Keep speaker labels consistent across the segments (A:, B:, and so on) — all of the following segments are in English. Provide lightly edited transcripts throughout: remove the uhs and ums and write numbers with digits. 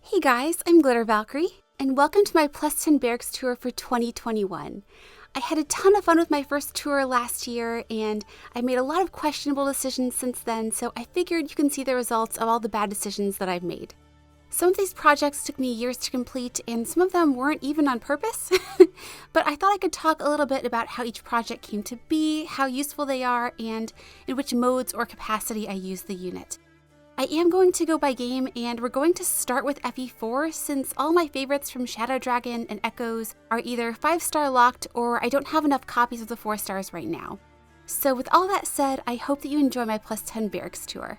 A: Hey guys, I'm Glitter Valkyrie, and welcome to my Plus 10 Barracks tour for 2021. I had a ton of fun with my first tour last year, and I made a lot of questionable decisions since then, so I figured you can see the results of all the bad decisions that I've made. Some of these projects took me years to complete, and some of them weren't even on purpose, but I thought I could talk a little bit about how each project came to be, how useful they are, and in which modes or capacity I use the unit. I am going to go by game, and we're going to start with FE4 since all my favorites from Shadow Dragon and Echoes are either 5-star locked or I don't have enough copies of the 4 stars right now. So with all that said, I hope that you enjoy my Plus 10 Barracks tour.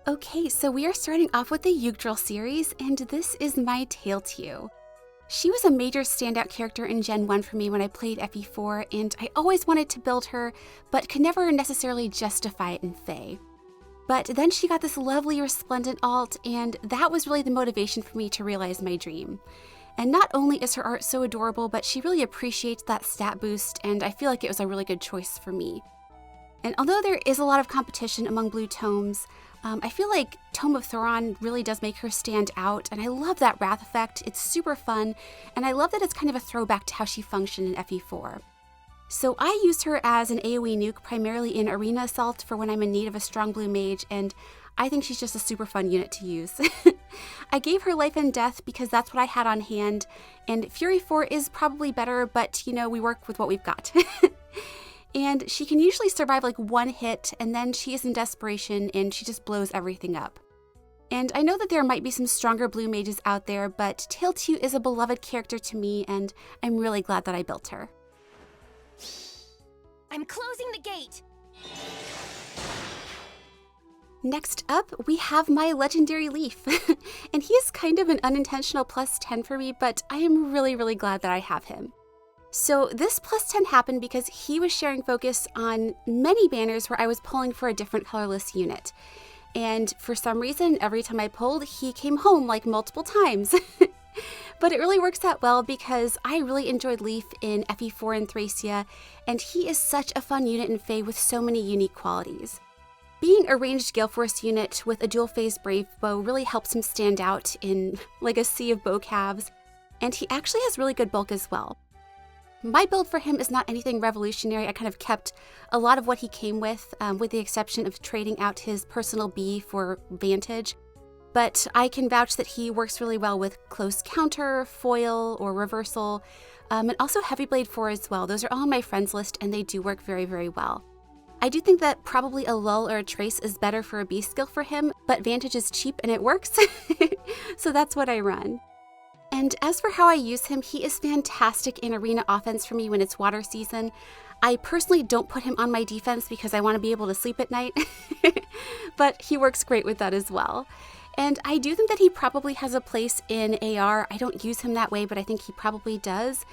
A: Okay, so we are starting off with the Yggdrasil series, and this is my Tailtiu. She was a major standout character in Gen 1 for me when I played FE4, and I always wanted to build her, but could never necessarily justify it in Fae. But then she got this lovely resplendent alt, and that was really the motivation for me to realize my dream. And not only is her art so adorable, but she really appreciates that stat boost, and I feel like it was a really good choice for me. And although there is a lot of competition among blue tomes, I feel like Tome of Thoron really does make her stand out, and I love that Wrath effect. It's super fun, and I love that it's kind of a throwback to how she functioned in FE4. So I used her as an AoE nuke primarily in Arena Assault for when I'm in need of a strong blue mage, and I think she's just a super fun unit to use. I gave her Life and Death because that's what I had on hand, and Fury 4 is probably better, but you know, we work with what we've got. And she can usually survive like one hit, and then she is in desperation and she just blows everything up. And I know that there might be some stronger blue mages out there, but Tailtiu is a beloved character to me, and I'm really glad that I built her.
B: I'm closing the gate!
A: Next up, we have my legendary Leif. And he is kind of an unintentional plus 10 for me, but I am really glad that I have him. So this plus 10 happened because he was sharing focus on many banners where I was pulling for a different colorless unit. And for some reason, every time I pulled, he came home like multiple times. But it really works out well because I really enjoyed Leif in FE4 and Thracia, and he is such a fun unit in Fae with so many unique qualities. Being a ranged Gale Force unit with a dual phase Brave Bow really helps him stand out in like a sea of bow calves, and he actually has really good bulk as well. My build for him is not anything revolutionary. I kind of kept a lot of what he came with the exception of trading out his personal B for Vantage. But I can vouch that he works really well with Close Counter, Foil, or Reversal, and also Heavy Blade 4 as well. Those are all on my friends list, and they do work very well. I do think that probably a Lull or a Trace is better for a B skill for him, but Vantage is cheap and it works, so that's what I run. And as for how I use him, he is fantastic in arena offense for me when it's water season. I personally don't put him on my defense because I want to be able to sleep at night, but he works great with that as well. And I do think that he probably has a place in AR. I don't use him that way, but I think he probably does.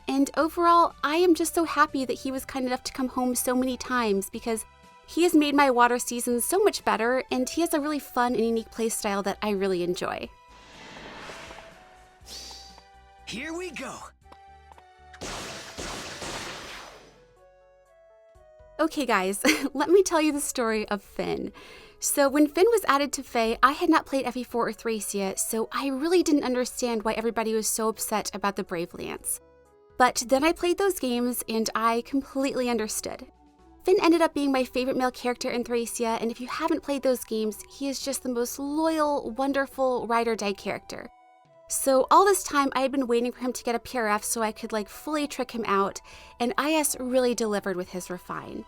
A: And overall, I am just so happy that he was kind enough to come home so many times because he has made my water seasons so much better, and he has a really fun and unique playstyle that I really enjoy.
C: Here we go!
A: Okay guys, let me tell you the story of Finn. So when Finn was added to Fae, I had not played FE4 or Thracia, so I really didn't understand why everybody was so upset about the Brave Lance. But then I played those games and I completely understood. Finn ended up being my favorite male character in Thracia, and if you haven't played those games, he is just the most loyal, wonderful ride or die character. So all this time I had been waiting for him to get a PRF so I could like fully trick him out, and IS really delivered with his Refine.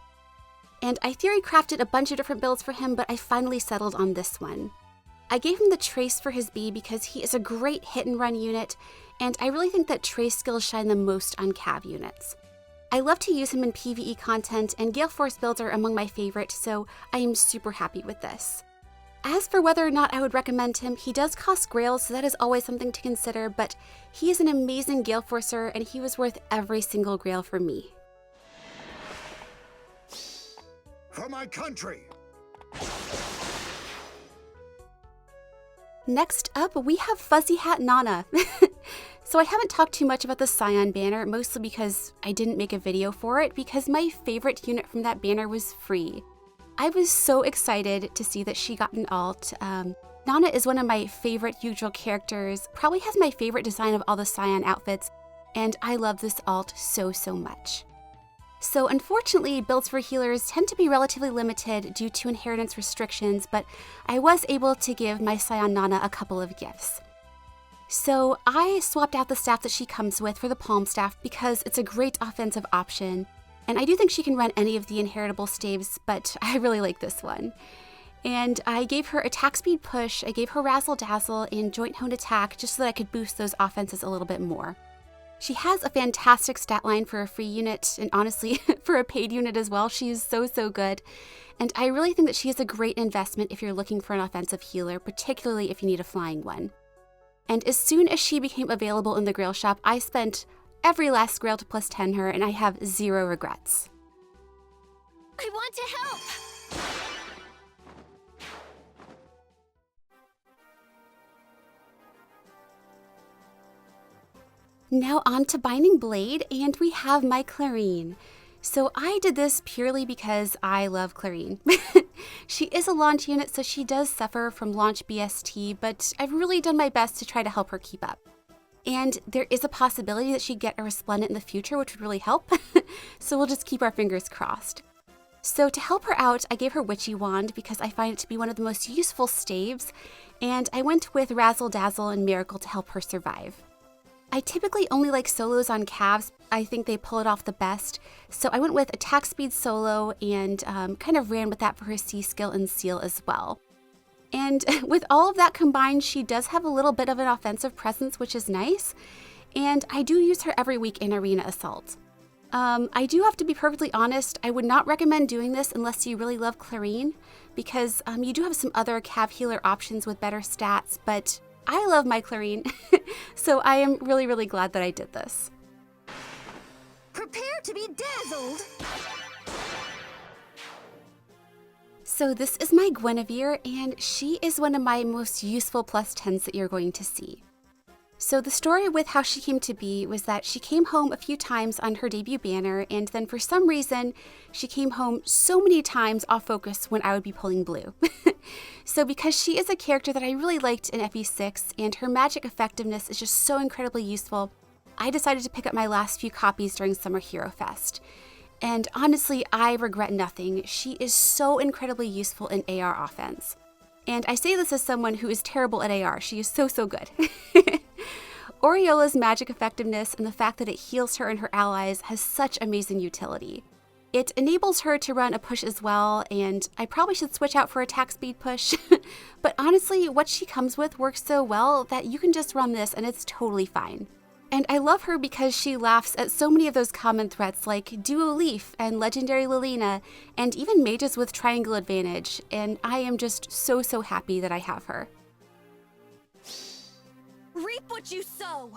A: And I theory crafted a bunch of different builds for him, but I finally settled on this one. I gave him the Trace for his B because he is a great hit and run unit, and I really think that Trace skills shine the most on Cav units. I love to use him in PvE content, and Gale Force builds are among my favorite, so I am super happy with this. As for whether or not I would recommend him, he does cost grails, so that is always something to consider, but he is an amazing Gale Forcer, and he was worth every single grail for me.
C: For my country!
A: Next up, we have Fuzzy Hat Nanna. So I haven't talked too much about the Scion banner, mostly because I didn't make a video for it, because my favorite unit from that banner was free. I was so excited to see that she got an alt. Nanna is one of my favorite neutral characters, probably has my favorite design of all the Scion outfits, and I love this alt so much. So unfortunately, builds for healers tend to be relatively limited due to inheritance restrictions, but I was able to give my Scion Nanna a couple of gifts. So I swapped out the staff that she comes with for the palm staff because it's a great offensive option, and I do think she can run any of the inheritable staves, but I really like this one. And I gave her attack speed push, I gave her razzle dazzle and joint honed attack just so that I could boost those offenses a little bit more. She has a fantastic stat line for a free unit, and honestly, for a paid unit as well, she is so good. And I really think that she is a great investment if you're looking for an offensive healer, particularly if you need a flying one. And as soon as she became available in the Grail shop, I spent every last Grail to plus 10 her, and I have 0 regrets.
B: I want to help!
A: Now on to Binding Blade, and we have my Clarine. So I did this purely because I love Clarine. She is a launch unit, so she does suffer from launch BST, but I've really done my best to try to help her keep up. And there is a possibility that she'd get a Resplendent in the future, which would really help. So we'll just keep our fingers crossed. So to help her out, I gave her Witchy Wand because I find it to be one of the most useful staves, and I went with Razzle Dazzle and Miracle to help her survive. I typically only like solos on calves. I think they pull it off the best. So I went with attack speed solo and kind of ran with that for her C skill and seal as well. And with all of that combined, she does have a little bit of an offensive presence, which is nice. And I do use her every week in Arena Assault. I do have to be perfectly honest, I would not recommend doing this unless you really love Clarine, because you do have some other cav healer options with better stats, but I love my Clarine, so I am really glad that I did this.
B: Prepare to be dazzled!
A: So this is my Guinivere, and she is one of my most useful plus 10s that you're going to see. So the story with how she came to be was that she came home a few times on her debut banner, and then for some reason, she came home so many times off focus when I would be pulling blue. So because she is a character that I really liked in FE6, and her magic effectiveness is just so incredibly useful, I decided to pick up my last few copies during Summer Hero Fest. And honestly, I regret nothing. She is so incredibly useful in AR offense. And I say this as someone who is terrible at AR. She is so good. Oriola's magic effectiveness and the fact that it heals her and her allies has such amazing utility. It enables her to run a push as well, and I probably should switch out for attack speed push, but honestly, what she comes with works so well that you can just run this and it's totally fine. And I love her because she laughs at so many of those common threats like Duo Leif and Legendary Lilina, and even mages with Triangle Advantage, and I am just so happy that I have her.
B: Reap what you sow!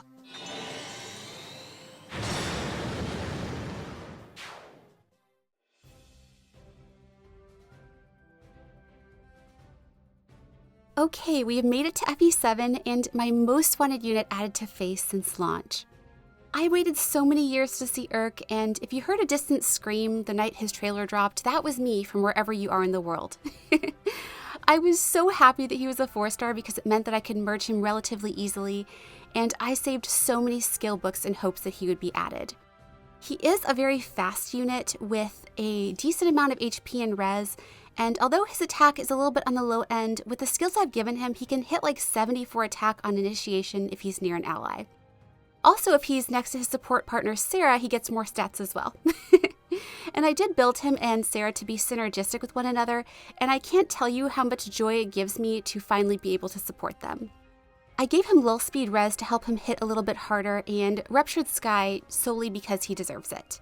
A: Okay, we have made it to FE7 and my most wanted unit added to face since launch. I waited so many years to see Urk, and if you heard a distant scream the night his trailer dropped, that was me from wherever you are in the world. I was so happy that he was a 4-star because it meant that I could merge him relatively easily, and I saved so many skill books in hopes that he would be added. He is a very fast unit with a decent amount of HP and res, and although his attack is a little bit on the low end, with the skills I've given him, he can hit like 74 attack on initiation if he's near an ally. Also, if he's next to his support partner Sarah, he gets more stats as well. And I did build him and Sarah to be synergistic with one another, and I can't tell you how much joy it gives me to finally be able to support them. I gave him lull speed res to help him hit a little bit harder, and Ruptured Sky solely because he deserves it.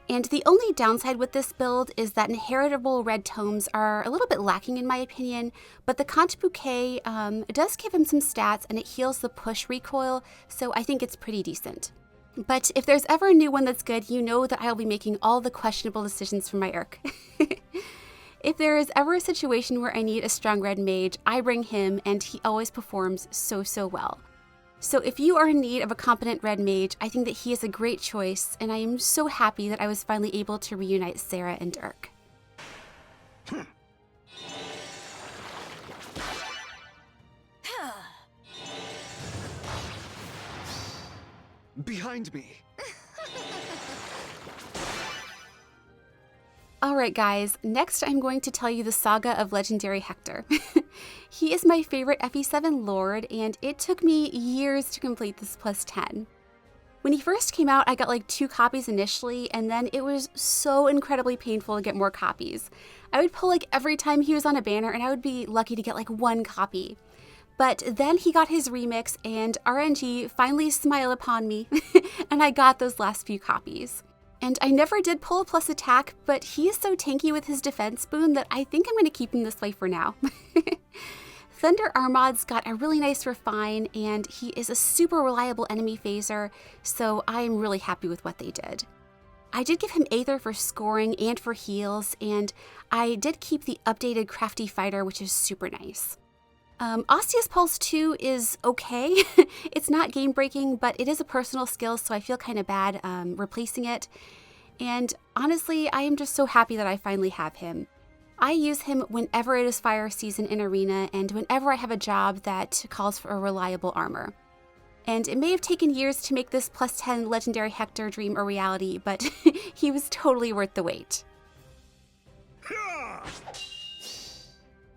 A: And the only downside with this build is that inheritable red tomes are a little bit lacking in my opinion, but the Conte Bouquet does give him some stats and it heals the push recoil, so I think it's pretty decent. But if there's ever a new one that's good, you know that I'll be making all the questionable decisions for my Urk. If there is ever a situation where I need a strong red mage, I bring him and he always performs so well. So if you are in need of a competent red mage, I think that he is a great choice, and I am so happy that I was finally able to reunite Sarah and Urk.
D: behind me.
A: Alright guys, next I'm going to tell you the saga of legendary Hector. He is my favorite FE7 lord, and it took me years to complete this plus 10. When he first came out, I got like 2 copies initially, and then it was so incredibly painful to get more copies. I would pull like every time he was on a banner, and I would be lucky to get like 1 copy. But then he got his remix, and RNG finally smiled upon me, and I got those last few copies. And I never did pull a plus attack, but he is so tanky with his defense boon that I think I'm going to keep him this way for now. Thunder Armad's got a really nice refine, and he is a super reliable enemy phaser, so I'm really happy with what they did. I did give him Aether for scoring and for heals, and I did keep the updated Crafty Fighter, which is super nice. Osteus Pulse 2 is okay. It's not game-breaking, but it is a personal skill, so I feel kind of bad replacing it. And honestly, I am just so happy that I finally have him. I use him whenever it is fire season in Arena and whenever I have a job that calls for a reliable armor. And it may have taken years to make this plus 10 legendary Hector dream a reality, but he was totally worth the wait.
C: Ha!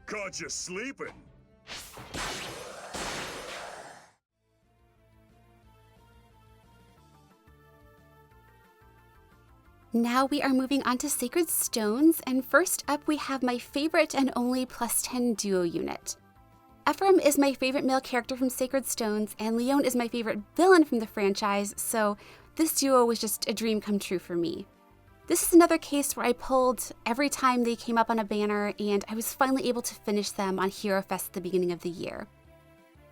C: Caught you sleeping.
A: Now we are moving on to Sacred Stones, and first up we have my favorite and only plus 10 duo unit. Ephraim is my favorite male character from Sacred Stones, and Lyon is my favorite villain from the franchise, so this duo was just a dream come true for me. This is another case where I pulled every time they came up on a banner, and I was finally able to finish them on Hero Fest at the beginning of the year.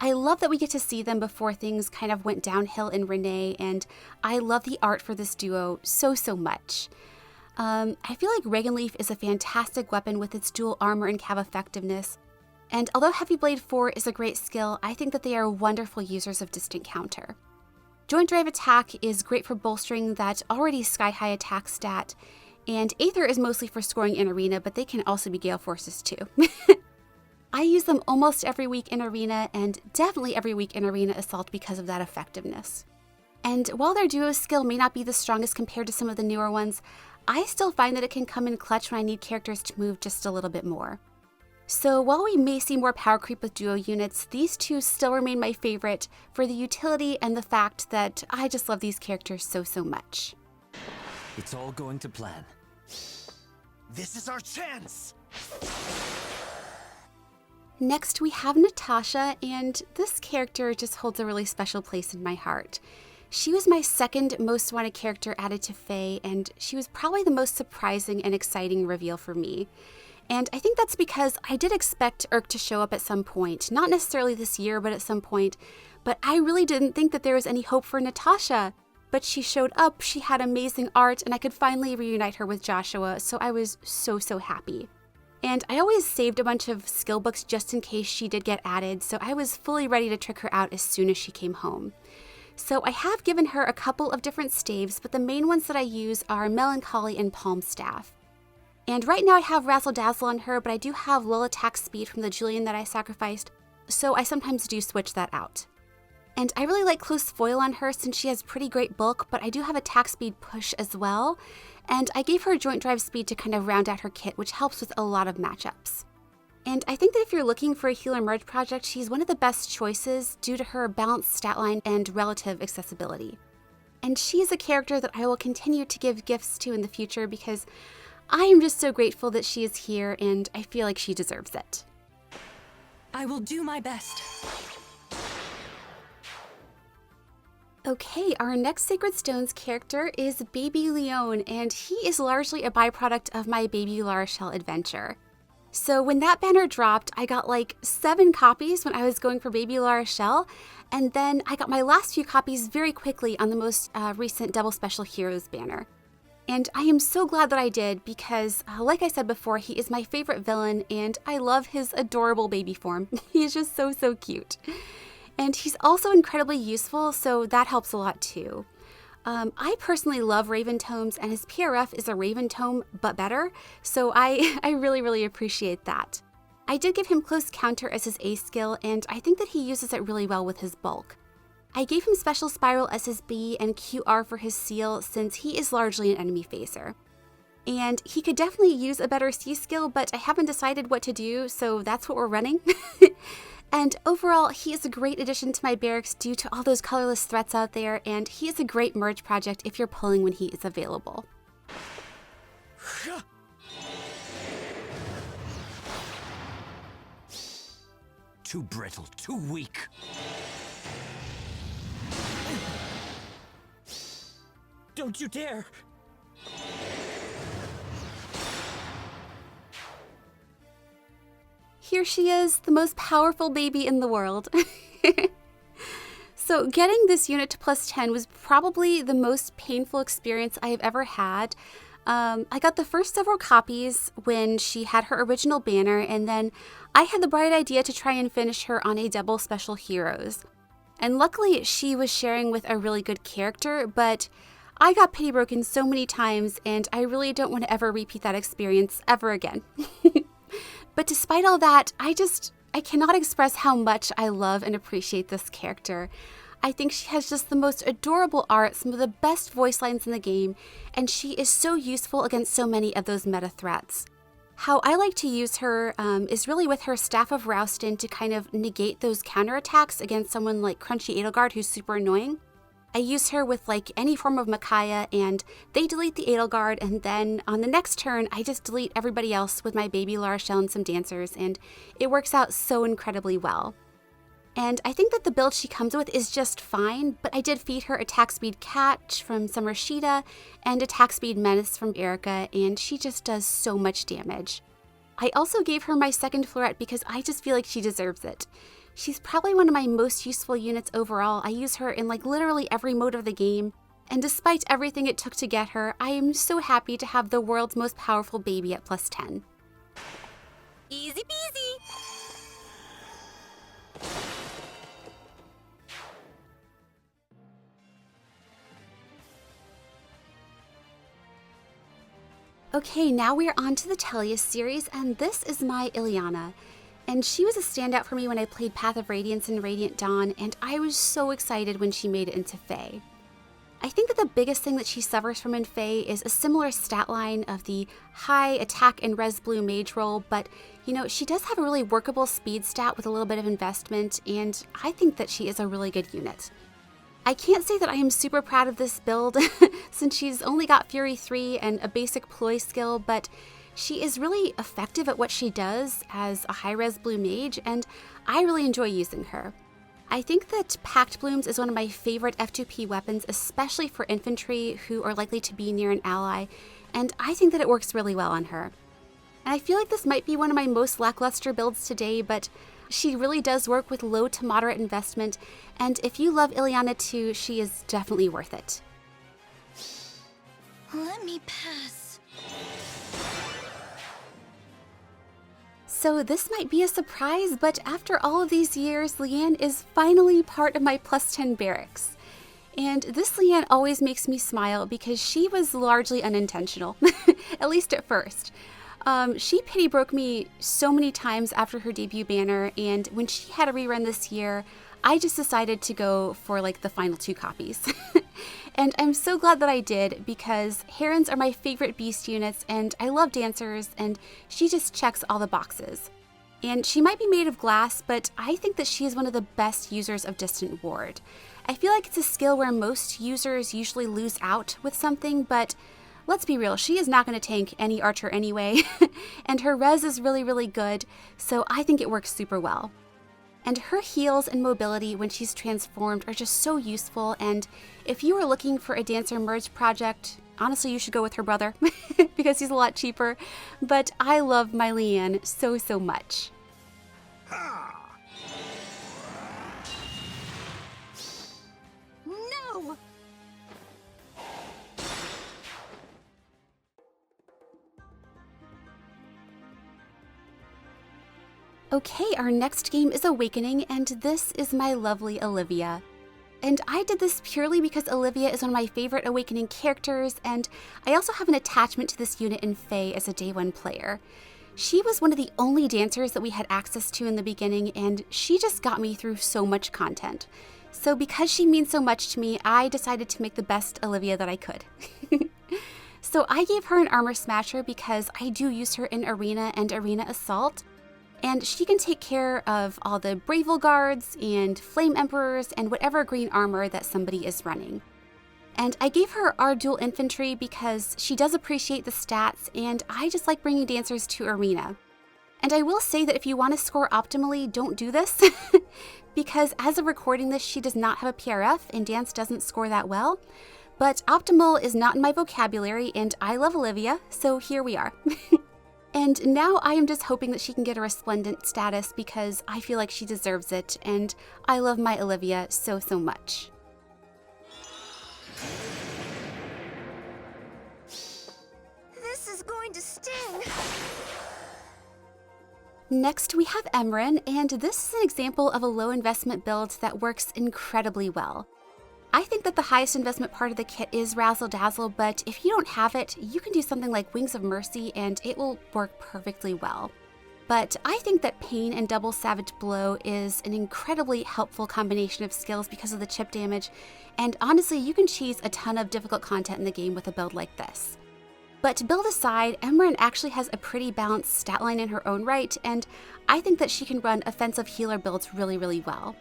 A: I love that we get to see them before things kind of went downhill in Renee, and I love the art for this duo so much. I feel like Regan Leaf is a fantastic weapon with its dual armor and cav effectiveness, and although Heavy Blade 4 is a great skill, I think that they are wonderful users of Distant Counter. Joint Drive Attack is great for bolstering that already sky-high attack stat, and Aether is mostly for scoring in Arena, but they can also be Gale Forces too. I use them almost every week in Arena, and definitely every week in Arena Assault because of that effectiveness. And while their duo skill may not be the strongest compared to some of the newer ones, I still find that it can come in clutch when I need characters to move just a little bit more. So while we may see more power creep with duo units, these two still remain my favorite for the utility and the fact that I just love these characters so much.
E: It's all going to plan.
C: This is our chance!
A: Next, we have Natasha, and this character just holds a really special place in my heart. She was my second most wanted character added to Fae, and she was probably the most surprising and exciting reveal for me. And I think that's because I did expect Urk to show up at some point, not necessarily this year, but at some point, but I really didn't think that there was any hope for Natasha. But she showed up, she had amazing art, and I could finally reunite her with Joshua, so I was so happy. And I always saved a bunch of skill books just in case she did get added, so I was fully ready to trick her out as soon as she came home. So I have given her a couple of different staves, but the main ones that I use are Melancholy and Palm Staff. And right now I have Razzle Dazzle on her, but I do have low attack speed from the Julian that I sacrificed, so I sometimes do switch that out. And I really like Close Foil on her since she has pretty great bulk, but I do have attack speed push as well. And I gave her Joint Drive speed to kind of round out her kit, which helps with a lot of matchups. And I think that if you're looking for a healer merge project, she's one of the best choices due to her balanced stat line and relative accessibility. And she's a character that I will continue to give gifts to in the future because I am just so grateful that she is here and I feel like she deserves it.
B: I will do my best.
A: Okay, our next Sacred Stones character is Baby Lyon, and he is largely a byproduct of my Baby La Rochelle adventure. So when that banner dropped, I got like 7 copies when I was going for Baby La Rochelle, and then I got my last few copies very quickly on the most recent Double Special Heroes banner. And I am so glad that I did because, like I said before, he is my favorite villain, and I love his adorable baby form. He is just so cute. And he's also incredibly useful, so that helps a lot too. I personally love Raven Tomes, and his PRF is a Raven Tome, but better, so I really appreciate that. I did give him Close Counter as his A skill, and I think that he uses it really well with his bulk. I gave him Special Spiral as his B and QR for his seal since he is largely an enemy phaser. And he could definitely use a better C skill, but I haven't decided what to do, so that's what we're running. And overall, he is a great addition to my barracks due to all those colorless threats out there, and he is a great merge project if you're pulling when he is available.
E: Too brittle, too weak.
D: Don't you dare!
A: Here she is, the most powerful baby in the world. So getting this unit to +10 was probably the most painful experience I have ever had. I got the first several copies when she had her original banner, and then I had the bright idea to try and finish her on a double special heroes. And luckily she was sharing with a really good character, but I got pity broken so many times, and I really don't want to ever repeat that experience ever again. But despite all that, I cannot express how much I love and appreciate this character. I think she has just the most adorable art, some of the best voice lines in the game, and she is so useful against so many of those meta threats. How I like to use her is really with her Staff of Rouston to kind of negate those counterattacks against someone like Crunchy Edelgard who's super annoying. I use her with like any form of Micaiah, and they delete the Edelgard, and then on the next turn I just delete everybody else with my baby Larashell and some dancers, and it works out so incredibly well. And I think that the build she comes with is just fine, but I did feed her Attack Speed Catch from some Rashida and Attack Speed Menace from Erica, and she just does so much damage. I also gave her my second Florette because I just feel like she deserves it. She's probably one of my most useful units overall. I use her in like literally every mode of the game, and despite everything it took to get her, I am so happy to have the world's most powerful baby at +10.
B: Easy peasy!
A: Okay, now we are on to the Tailtiu series, and this is my Ilyana. And she was a standout for me when I played Path of Radiance and Radiant Dawn, and I was so excited when she made it into Fae. I think that the biggest thing that she suffers from in Fae is a similar stat line of the high attack and res blue mage roll, but you know, she does have a really workable speed stat with a little bit of investment, and I think that she is a really good unit. I can't say that I am super proud of this build since she's only got Fury 3 and a basic ploy skill, but she is really effective at what she does as a high-res blue mage, and I really enjoy using her. I think that Pact Blooms is one of my favorite F2P weapons, especially for infantry who are likely to be near an ally, and I think that it works really well on her. And I feel like this might be one of my most lackluster builds today, but she really does work with low to moderate investment, and if you love Ilyana too, she is definitely worth it.
B: Let me pass.
A: So this might be a surprise, but after all of these years, Leanne is finally part of my +10 barracks. And this Leanne always makes me smile because she was largely unintentional, at least at first. She pity broke me so many times after her debut banner, and when she had a rerun this year, I just decided to go for like the final 2 copies. And I'm so glad that I did because Herons are my favorite beast units, and I love dancers, and she just checks all the boxes. And she might be made of glass, but I think that she is one of the best users of Distant Ward. I feel like it's a skill where most users usually lose out with something, but let's be real, she is not going to tank any archer anyway, and her res is really, really good, so I think it works super well. And her heals and mobility when she's transformed are just so useful, and if you are looking for a dancer merge project, honestly you should go with her brother, because he's a lot cheaper, but I love my Leanne so, so much.
C: Ha!
B: No!
A: Okay, our next game is Awakening, and this is my lovely Olivia. And I did this purely because Olivia is one of my favorite Awakening characters, and I also have an attachment to this unit in Fae as a day 1 player. She was one of the only dancers that we had access to in the beginning, and she just got me through so much content. So because she means so much to me, I decided to make the best Olivia that I could. So I gave her an armor smasher because I do use her in arena and arena assault, and she can take care of all the Bravely guards and flame emperors and whatever green armor that somebody is running. And I gave her our dual infantry because she does appreciate the stats, and I just like bringing dancers to arena. And I will say that if you want to score optimally, don't do this, because as of recording this, she does not have a PRF and dance doesn't score that well. But optimal is not in my vocabulary, and I love Olivia, so here we are. And now I am just hoping that she can get a resplendent status because I feel like she deserves it, and I love my Olivia so, so much.
B: This is going to sting.
A: Next, we have Emmeryn, and this is an example of a low investment build that works incredibly well. I think that the highest investment part of the kit is Razzle Dazzle, but if you don't have it, you can do something like Wings of Mercy and it will work perfectly well. But I think that Pain and Double Savage Blow is an incredibly helpful combination of skills because of the chip damage, and honestly, you can cheese a ton of difficult content in the game with a build like this. But build aside, Emmeryn actually has a pretty balanced stat line in her own right, and I think that she can run offensive healer builds really, really well.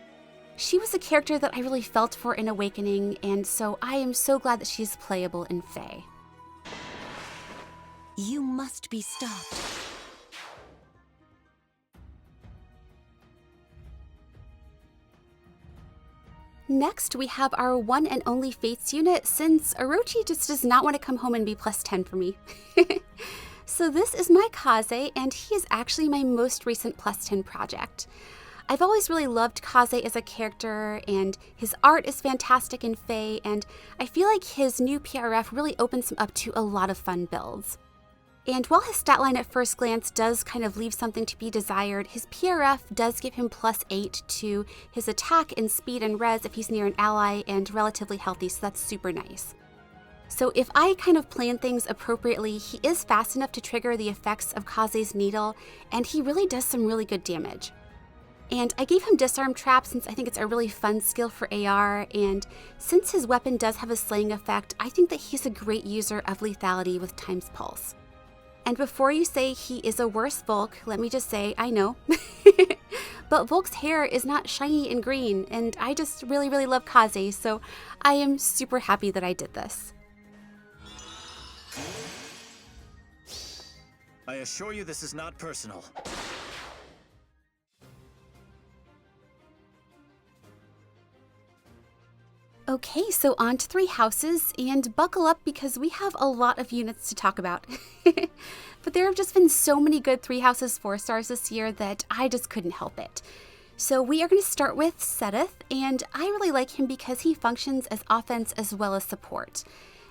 A: She was a character that I really felt for in Awakening, and so I am so glad that she's playable in Fae.
B: You must be stopped.
A: Next, we have our one and only Fates unit, since Orochi just does not want to come home and be plus 10 for me. So this is my Kaze, and he is actually my most recent plus 10 project. I've always really loved Kaze as a character, and his art is fantastic in Fae, and I feel like his new PRF really opens him up to a lot of fun builds. And while his stat line at first glance does kind of leave something to be desired, his PRF does give him plus 8 to his attack and speed and res if he's near an ally and relatively healthy, so that's super nice. So if I kind of plan things appropriately, he is fast enough to trigger the effects of Kaze's needle, and he really does some really good damage. And I gave him Disarm Trap since I think it's a really fun skill for AR, and since his weapon does have a slaying effect, I think that he's a great user of lethality with Time's Pulse. And before you say he is a worse Volk, let me just say, I know. But Volk's hair is not shiny and green, and I just really, really love Kaze, so I am super happy that I did this.
C: I assure you this is not personal.
A: Okay, so on to 3 houses, and buckle up because we have a lot of units to talk about. But there have just been so many good 3 houses 4 stars this year that I just couldn't help it. So we are going to start with Seteth, and I really like him because he functions as offense as well as support.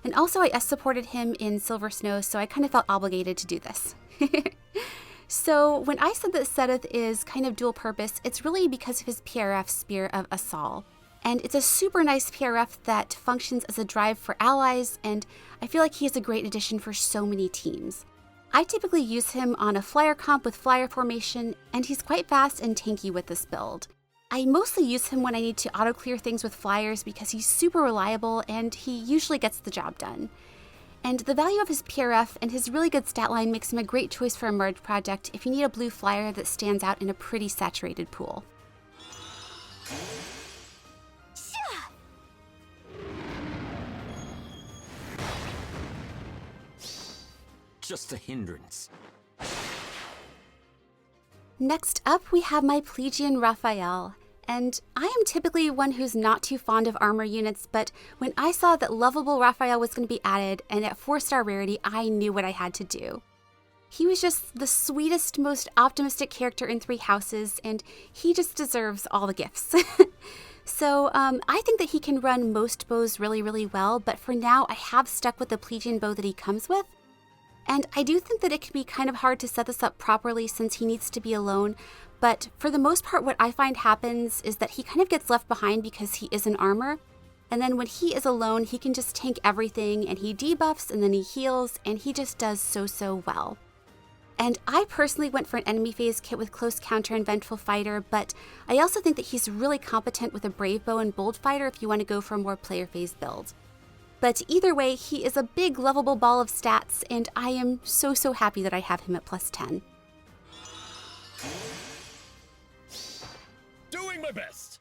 A: And also I supported him in Silver Snow, so I kind of felt obligated to do this. So when I said that Seteth is kind of dual purpose, it's really because of his PRF Spear of Assault. And it's a super nice PRF that functions as a drive for allies, and I feel like he is a great addition for so many teams. I typically use him on a flyer comp with flyer formation, and he's quite fast and tanky with this build. I mostly use him when I need to auto-clear things with flyers because he's super reliable and he usually gets the job done. And the value of his PRF and his really good stat line makes him a great choice for a merge project if you need a blue flyer that stands out in a pretty saturated pool.
E: Just a hindrance.
A: Next up, we have my Plegian Raphael. And I am typically one who's not too fond of armor units, but when I saw that Lovable Raphael was going to be added, and at 4-star rarity, I knew what I had to do. He was just the sweetest, most optimistic character in 3 houses, and he just deserves all the gifts. So I think that he can run most bows really, really well, but for now, I have stuck with the Plegian bow that he comes with. And I do think that it can be kind of hard to set this up properly since he needs to be alone, but for the most part what I find happens is that he kind of gets left behind because he is in armor, and then when he is alone he can just tank everything and he debuffs and then he heals and he just does so well. And I personally went for an enemy phase kit with Close Counter and Vengeful Fighter, but I also think that he's really competent with a Brave Bow and Bold Fighter if you want to go for a more player phase build. But either way, he is a big lovable ball of stats, and I am so happy that I have him at plus 10.
D: Doing my best.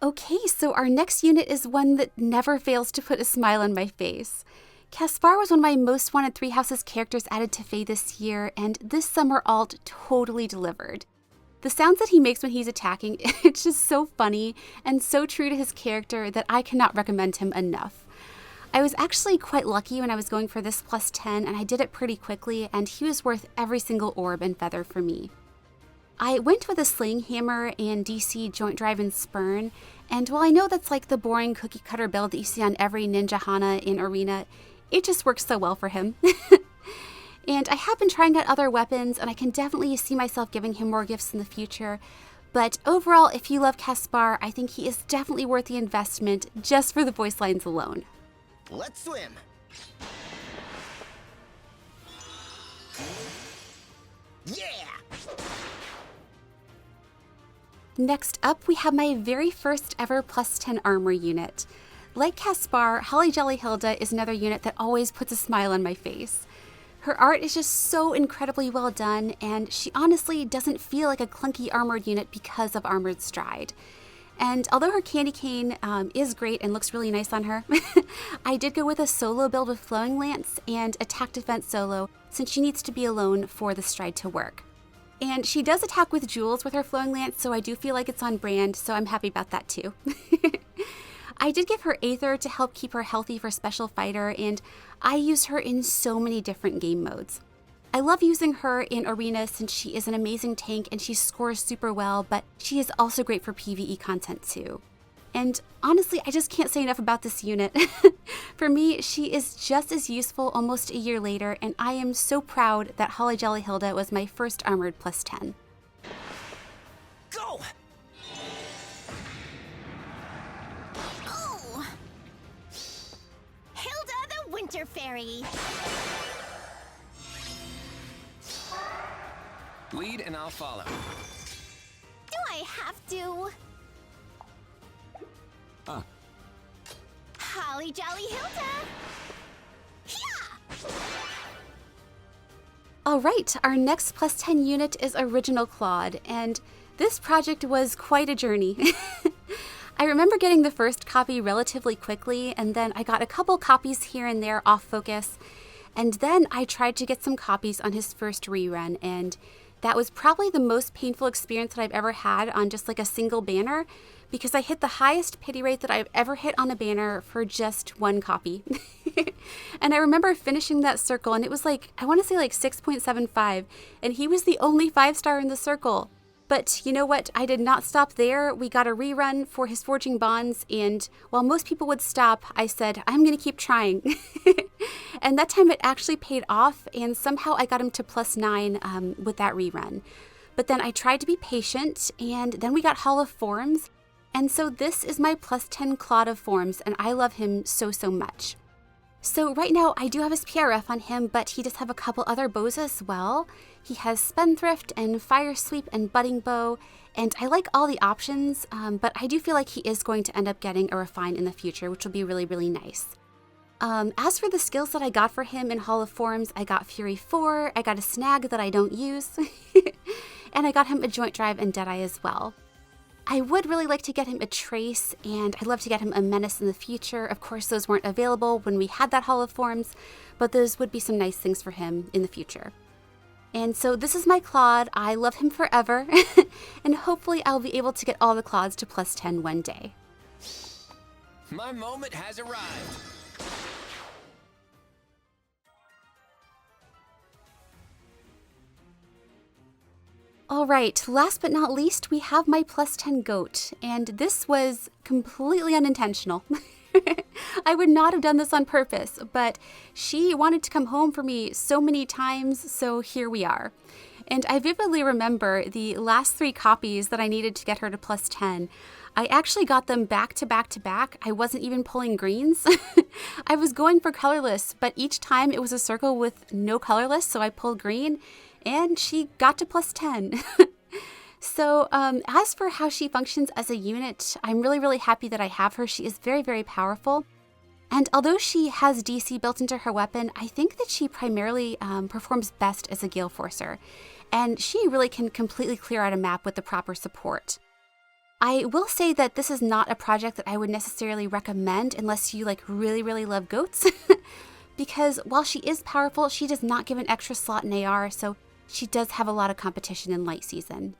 A: Okay, so our next unit is one that never fails to put a smile on my face. Caspar was one of my most wanted Three Houses characters added to Fae this year, and this summer alt totally delivered. The sounds that he makes when he's attacking, it's just so funny and so true to his character that I cannot recommend him enough. I was actually quite lucky when I was going for this plus 10, and I did it pretty quickly, and he was worth every single orb and feather for me. I went with a Sling Hammer and DC Joint Drive and Spurn, and while I know that's like the boring cookie cutter build that you see on every Ninja Hana in Arena, it just works so well for him. And I have been trying out other weapons, and I can definitely see myself giving him more gifts in the future. But overall, if you love Caspar, I think he is definitely worth the investment just for the voice lines alone.
F: Let's swim. Yeah!
A: Next up, we have my very first ever plus 10 armor unit. Like Caspar, Holly Jolly Hilda is another unit that always puts a smile on my face. Her art is just so incredibly well done, and she honestly doesn't feel like a clunky armored unit because of Armored Stride. And although her candy cane is great and looks really nice on her, I did go with a solo build with Flowing Lance and attack defense solo since she needs to be alone for the stride to work. And she does attack with jewels with her Flowing Lance, so I do feel like it's on brand, so I'm happy about that too. I did give her Aether to help keep her healthy for Special Fighter, and I use her in so many different game modes. I love using her in Arena since she is an amazing tank and she scores super well, but she is also great for PvE content too. And honestly, I just can't say enough about this unit. For me, she is just as useful almost a year later, and I am so proud that Holly Jolly Hilda was my first armored plus 10.
D: Go!
B: Oh! Hilda the Winter Fairy.
F: Lead and I'll follow.
B: Do I have to? Holly Jolly Hilda. Yeah!
A: All right, our next plus 10 unit is Original Claude, and this project was quite a journey. I remember getting the first copy relatively quickly, and then I got a couple copies here and there off focus, and then I tried to get some copies on his first rerun, and that was probably the most painful experience that I've ever had on just like a single banner, because I hit the highest pity rate that I've ever hit on a banner for just one copy. And I remember finishing that circle, and it was like, I want to say like 6.75, and he was the only 5-star in the circle. But you know what? I did not stop there. We got a rerun for his Forging Bonds, and while most people would stop, I said, I'm going to keep trying. And that time it actually paid off, and somehow I got him to plus 9 with that rerun. But then I tried to be patient, and then we got Hall of Forms, and so this is my plus 10 Claude of Forms, and I love him so much. So right now I do have his PRF on him, but he does have a couple other bows as well. He has Spendthrift and Fire Sweep and Budding Bow, and I like all the options, but I do feel like he is going to end up getting a Refine in the future, which will be really nice. As for the skills that I got for him in Hall of Forms, I got Fury 4, I got a Snag that I don't use, and I got him a Joint Drive and Deadeye as well. I would really like to get him a Trace, and I'd love to get him a Menace in the future. Of course, those weren't available when we had that Hall of Forms, but those would be some nice things for him in the future. And so this is my Claude. I love him forever, and hopefully I'll be able to get all the Claudes to plus 10 one day.
F: My moment has arrived.
A: All right, last but not least, we have my plus 10 goat, and this was completely unintentional. I would not have done this on purpose, but she wanted to come home for me so many times, so here we are. And I vividly remember the last 3 copies that I needed to get her to plus 10. I actually got them back to back to back. I wasn't even pulling greens. I was going for colorless, but each time it was a circle with no colorless, so I pulled green, and she got to plus 10. So as for how she functions as a unit, I'm really, really happy that I have her. She is very, very powerful. And although she has DC built into her weapon, I think that she primarily performs best as a Gale Forcer. And she really can completely clear out a map with the proper support. I will say that this is not a project that I would necessarily recommend unless you really, really love goats. Because while she is powerful, she does not give an extra slot in AR, so she does have a lot of competition in light season.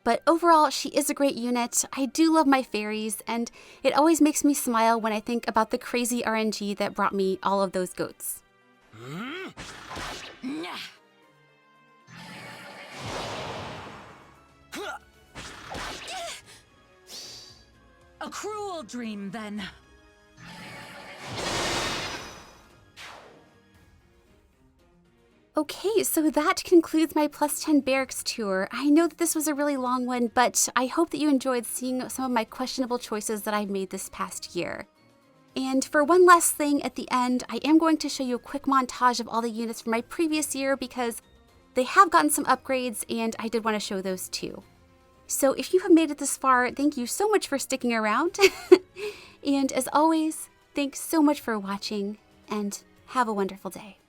A: But overall, she is a great unit. I do love my fairies, and it always makes me smile when I think about the crazy RNG that brought me all of those goats.
G: A cruel dream, then.
A: Okay, so that concludes my plus 10 Barracks tour. I know that this was a really long one, but I hope that you enjoyed seeing some of my questionable choices that I've made this past year. And for one last thing at the end, I am going to show you a quick montage of all the units from my previous year because they have gotten some upgrades and I did want to show those too. So if you have made it this far, thank you so much for sticking around. And as always, thanks so much for watching and have a wonderful day.